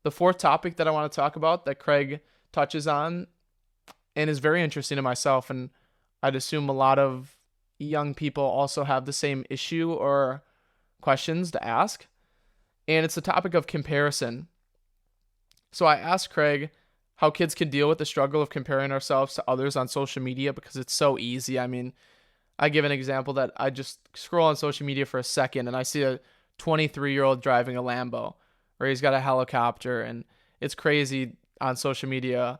The fourth topic that I want to talk about that Craig touches on and is very interesting to myself, and I'd assume a lot of young people also have the same issue or questions to ask, and it's the topic of comparison. So I asked Craig how kids can deal with the struggle of comparing ourselves to others on social media because it's so easy. I mean, I give an example that I just scroll on social media for a second and I see a 23-year-old driving a Lambo or he's got a helicopter, and it's crazy on social media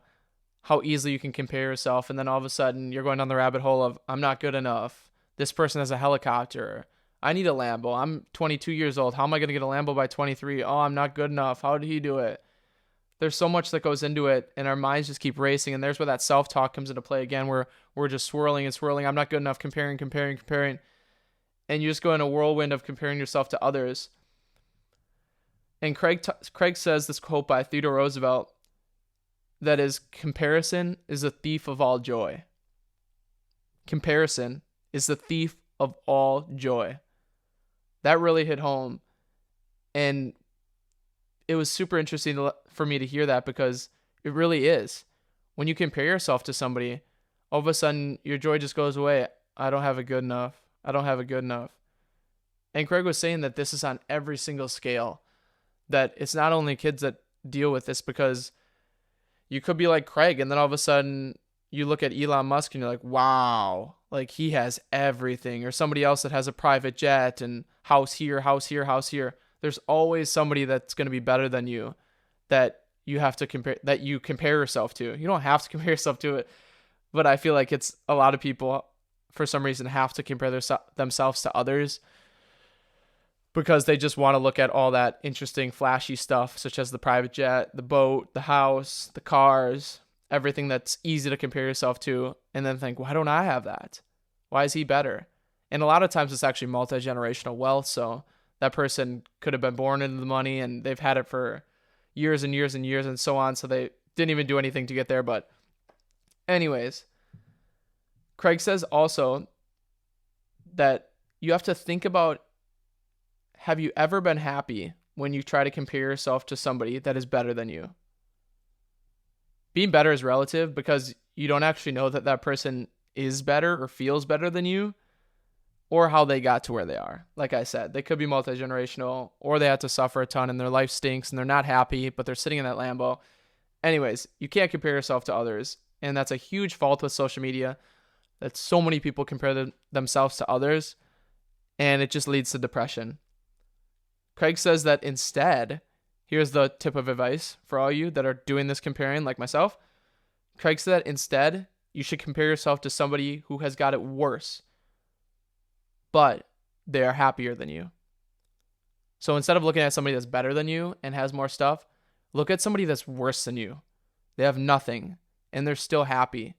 how easily you can compare yourself, and then all of a sudden you're going down the rabbit hole of I'm not good enough. This person has a helicopter. I need a Lambo. I'm 22 years old. How am I going to get a Lambo by 23? Oh, I'm not good enough. How did he do it? There's so much that goes into it, and our minds just keep racing, and there's where that self-talk comes into play again, where we're just swirling and swirling. I'm not good enough, comparing, and you just go in a whirlwind of comparing yourself to others. And Craig says this quote by Theodore Roosevelt, that is, comparison is the thief of all joy. Comparison is the thief of all joy. That really hit home, and it was super interesting for me to hear that, because it really is. When you compare yourself to somebody, all of a sudden your joy just goes away. I don't have it good enough. I don't have it good enough. And Craig was saying that this is on every single scale, that it's not only kids that deal with this, because you could be like Craig and then all of a sudden you look at Elon Musk and you're like, wow, like he has everything. Or somebody else that has a private jet and house here, house here, house here. There's always somebody that's going to be better than you that you have to compare, that you compare yourself to. You don't have to compare yourself to it, but I feel like it's a lot of people for some reason have to compare themselves to others because they just want to look at all that interesting, flashy stuff, such as the private jet, the boat, the house, the cars, everything that's easy to compare yourself to, and then think, why don't I have that? Why is he better? And a lot of times it's actually multi-generational wealth, so that person could have been born into the money and they've had it for years and years and years and so on, so they didn't even do anything to get there. But anyways, Craig says also that you have to think about, have you ever been happy when you try to compare yourself to somebody that is better than you? Being better is relative because you don't actually know that that person is better or feels better than you, or how they got to where they are. Like I said, they could be multi-generational, or they had to suffer a ton and their life stinks and they're not happy, but they're sitting in that Lambo. Anyways, you can't compare yourself to others. And that's a huge fault with social media, that so many people compare themselves to others, and it just leads to depression. Craig says that instead, here's the tip of advice for all you that are doing this comparing like myself. Craig said that instead, you should compare yourself to somebody who has got it worse, but they are happier than you. So instead of looking at somebody that's better than you and has more stuff, look at somebody that's worse than you. They have nothing and they're still happy.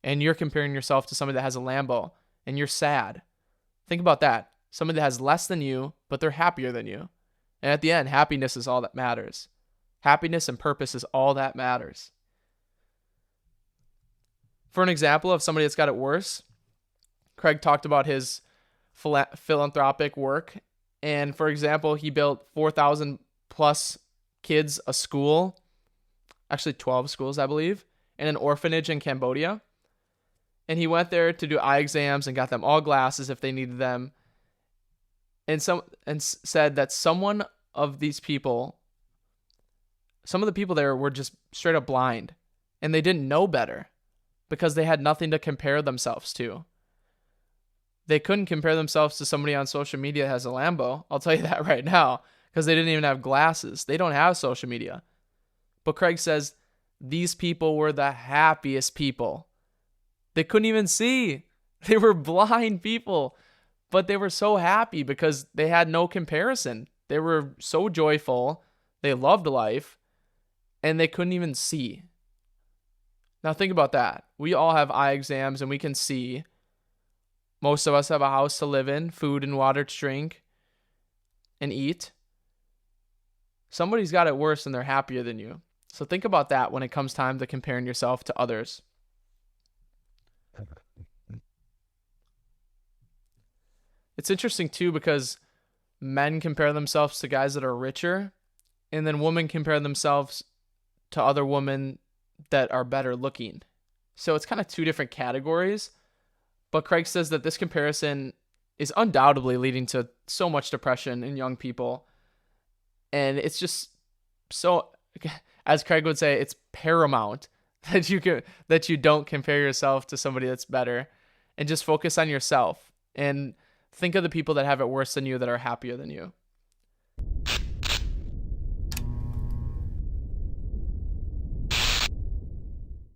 And you're comparing yourself to somebody that has a Lambo and you're sad. Think about that. Somebody that has less than you, but they're happier than you. And at the end, happiness is all that matters. Happiness and purpose is all that matters. For an example of somebody that's got it worse, Craig talked about his philanthropic work. And for example, he built 4,000 plus kids a school, actually 12 schools, I believe, and an orphanage in Cambodia. And he went there to do eye exams and got them all glasses if they needed them. And said that some of the people there were just straight up blind, and they didn't know better because they had nothing to compare themselves to. They couldn't compare themselves to somebody on social media that has a Lambo. I'll tell you that right now, because they didn't even have glasses. They don't have social media. But Craig says these people were the happiest people. They couldn't even see. They were blind people, but they were so happy because they had no comparison. They were so joyful. They loved life, and they couldn't even see. Now think about that. We all have eye exams and we can see. Most of us have a house to live in, food and water to drink and eat. Somebody's got it worse and they're happier than you. So think about that when it comes time to comparing yourself to others. It's interesting too because men compare themselves to guys that are richer And then women compare themselves to other women that are better looking. So it's kind of two different categories. But Craig says that this comparison is undoubtedly leading to so much depression in young people. And it's just so, as Craig would say, it's paramount that you don't compare yourself to somebody that's better, and just focus on yourself and think of the people that have it worse than you that are happier than you.